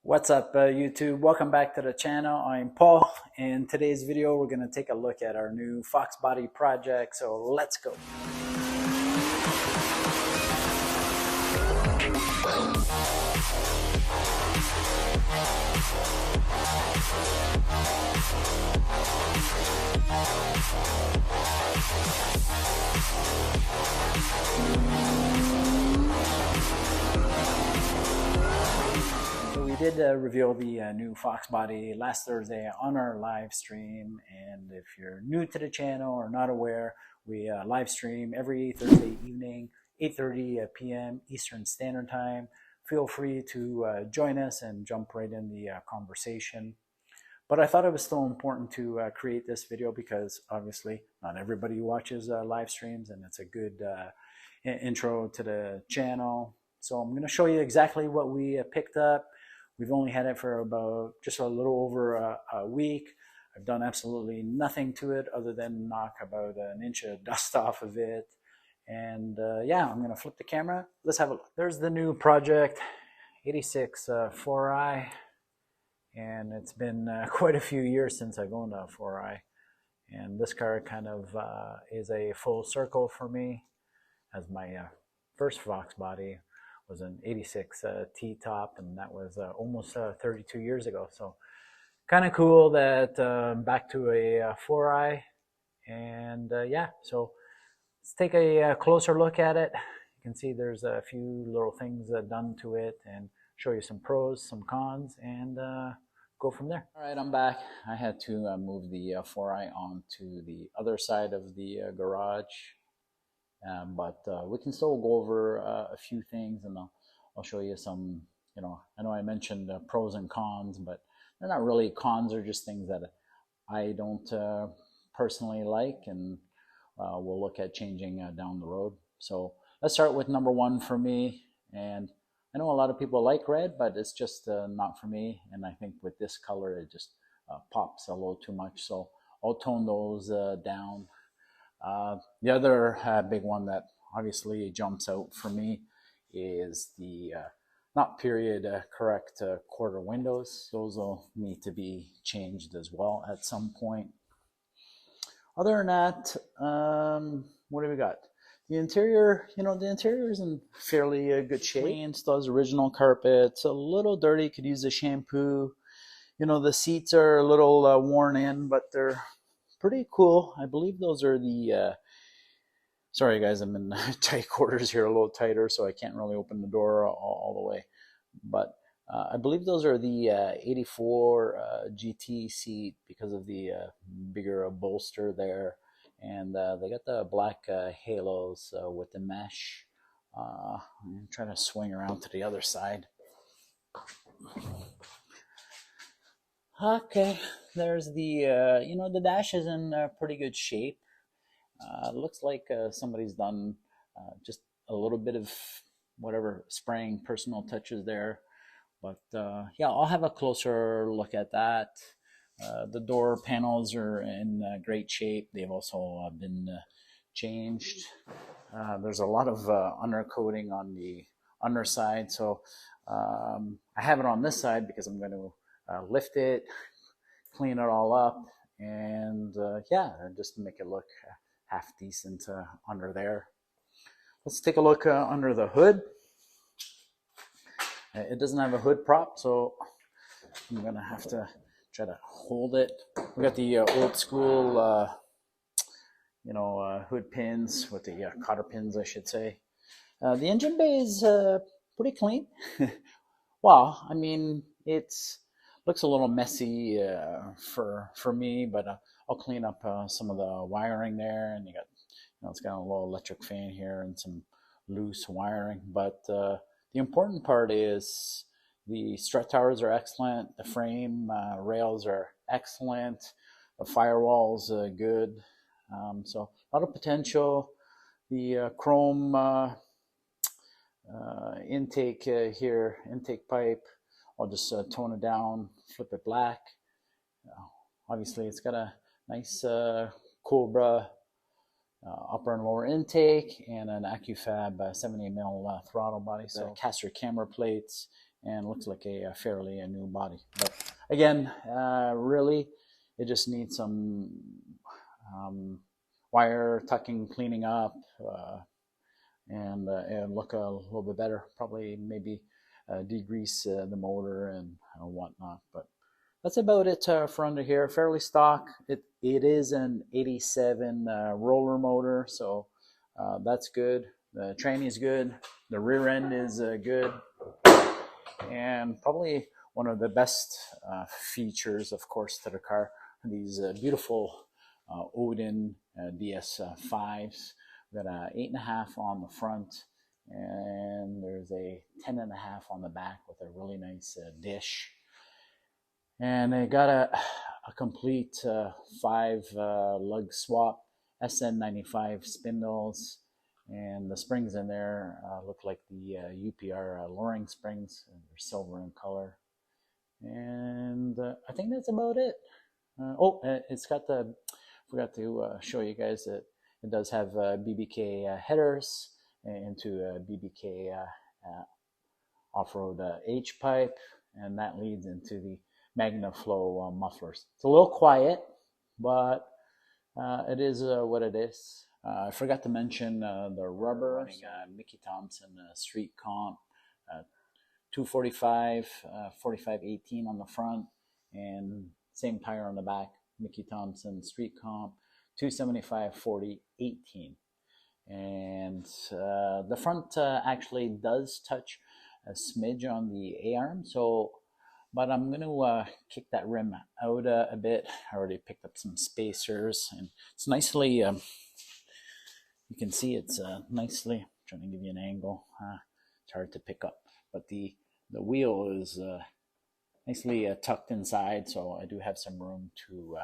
What's up, YouTube? Welcome back to the channel. I'm Paul. In today's video, we're going to take a look at our new FOXBODY project. So let's go. We did reveal the new FOXBODY last Thursday on our live stream, and if you're new to the channel or not aware, we live stream every Thursday evening, 8:30 p.m. Eastern Standard Time. Feel free to join us and jump right in the conversation. But I thought it was still important to create this video because obviously not everybody watches live streams, and it's a good intro to the channel. So I'm going to show you exactly what we picked up. We've only had it for about just a little over a week. I've done absolutely nothing to it other than knock about an inch of dust off of it. And yeah, I'm going to flip the camera. Let's have a look. There's the new project, 86 4i. And it's been quite a few years since I've owned a 4i. And this car kind of is a full circle for me, as my first FOXBODY was an 86 T-top, and that was almost 32 years ago. So kind of cool that back to a 4i. And yeah, so let's take a closer look at it. You can see there's a few little things done to it, and show you some pros, some cons, and go from there. All right, I'm back. I had to move the 4i onto the other side of the garage. But we can still go over a few things, and I'll show you some, I know I mentioned pros and cons, but they're not really cons, they're just things that I don't personally like, and we'll look at changing down the road. So let's start with number one for me. And I know a lot of people like red, but it's just not for me. And I think with this color, it just pops a little too much. So I'll tone those down. The other big one that obviously jumps out for me is the not period correct quarter windows. Those will need to be changed as well at some point. Other than that, what do we got? The interior, the interior is in fairly good shape. Clean, still has original carpet. It's a little dirty, could use a shampoo. The seats are a little worn in, but they're pretty cool. I believe those are the sorry guys, I'm in tight quarters here, a little tighter, so I can't really open the door all the way, but I believe those are the 84 GT seat because of the bigger bolster there, and they got the black halos with the mesh. I'm trying to swing around to the other side. Okay, there's the the dash is in pretty good shape. Looks like somebody's done just a little bit of whatever spraying personal touches there, but yeah, I'll have a closer look at that. The door panels are in great shape. They've also been changed. There's a lot of undercoating on the underside, so I have it on this side because I'm going to lift it, clean it all up, and yeah, just to make it look half decent under there. Let's take a look under the hood. It doesn't have a hood prop, so I'm gonna have to try to hold it. We got the old school hood pins with the cotter pins, I should say. The engine bay is pretty clean. Wow, I mean, looks a little messy for me, but I'll clean up some of the wiring there, and you got, it's got a little electric fan here and some loose wiring. But the important part is the strut towers are excellent, the frame rails are excellent, the firewall's good. So a lot of potential. The chrome intake here, intake pipe, I'll just tone it down, flip it black. Obviously, it's got a nice Cobra upper and lower intake, and an AccuFab 70mm throttle body. So caster camera plates and looks like a fairly new body. But again, really, it just needs some wire tucking, cleaning up, and look a little bit better. Probably maybe degrease the motor and whatnot. But that's about it for under here. Fairly stock. It is an 87 roller motor, so that's good. The tranny is good. The rear end is good. And probably one of the best features, of course, to the car, these beautiful Odin DS5s. We've got a 8.5 on the front, and there's a 10.5 on the back with a really nice dish. And they got a complete 5 lug swap, SN95 spindles, and the springs in there look like the UPR Loring springs. They're silver in color. And I think that's about it. It's got the, forgot to show you guys that it does have BBK headers into BBK off-road H-pipe, and that leads into the MagnaFlow mufflers. It's a little quiet, but it is what it is. I forgot to mention the rubber. Running Mickey Thompson Street Comp, 245, 4518 on the front, and same tire on the back, Mickey Thompson Street Comp, 275, 40, 18. And the front actually does touch a smidge on the A-arm, but I'm going to kick that rim out a bit. I already picked up some spacers, and it's nicely, you can see it's nicely, I'm trying to give you an angle, it's hard to pick up, but the wheel is nicely tucked inside, so I do have some room to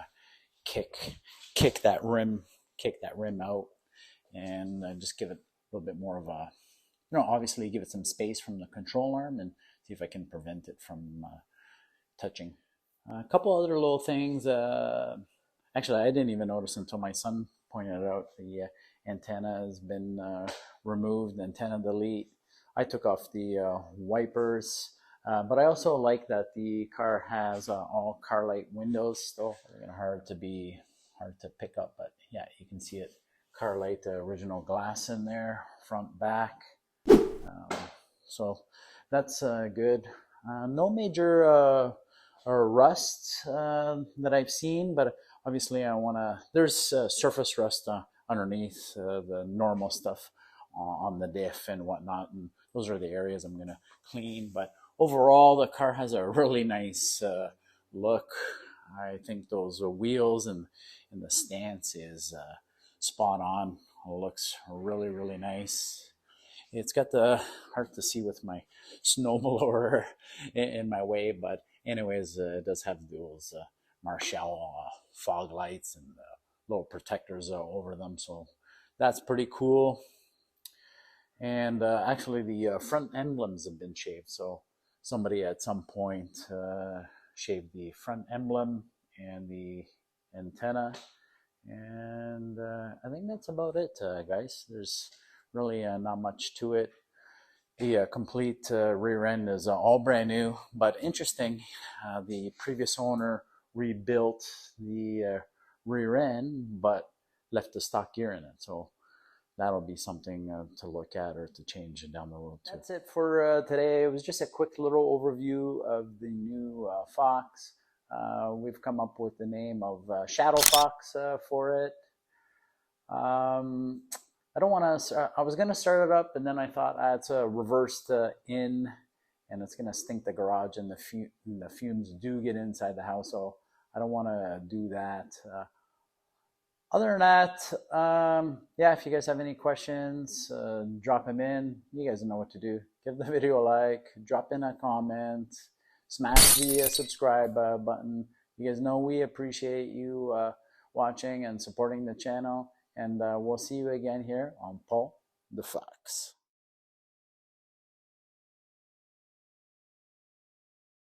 kick that rim out, and just give it a little bit more of a, obviously give it some space from the control arm, and see if I can prevent it from touching. A couple other little things. Actually, I didn't even notice until my son pointed out. The antenna has been removed, antenna delete. I took off the wipers, but I also like that the car has all car light windows still. They're hard to pick up, but yeah, you can see it. Car light original glass in there, front, back. So that's good. No major rust that I've seen, but obviously there's surface rust underneath the normal stuff on the diff and whatnot, and those are the areas I'm going to clean. But overall, the car has a really nice look. I think those wheels and the stance is spot on. It looks really, really nice. It's got the, hard to see with my snowblower in my way, but anyways, it does have those Marshall fog lights and little protectors over them, so that's pretty cool. And actually the front emblems have been shaved, so somebody at some point shaved the front emblem and the antenna. And I think that's about it, guys. There's really not much to it. The complete rear end is all brand new, but interesting, the previous owner rebuilt the rear end but left the stock gear in it, so that'll be something to look at or to change down the road too. That's it for today. It was just a quick little overview of the new Fox. We've come up with the name of Shadow Fox for it. I don't want to, I was going to start it up, and then I thought it's a reversed in, and it's going to stink the garage, and the fumes do get inside the house, so I don't want to do that. Other than that, yeah, if you guys have any questions, drop them in. You guys know what to do. Give the video a like, drop in a comment, smash the subscribe button. You guys know we appreciate you watching and supporting the channel. And we'll see you again here on Paul the Fox.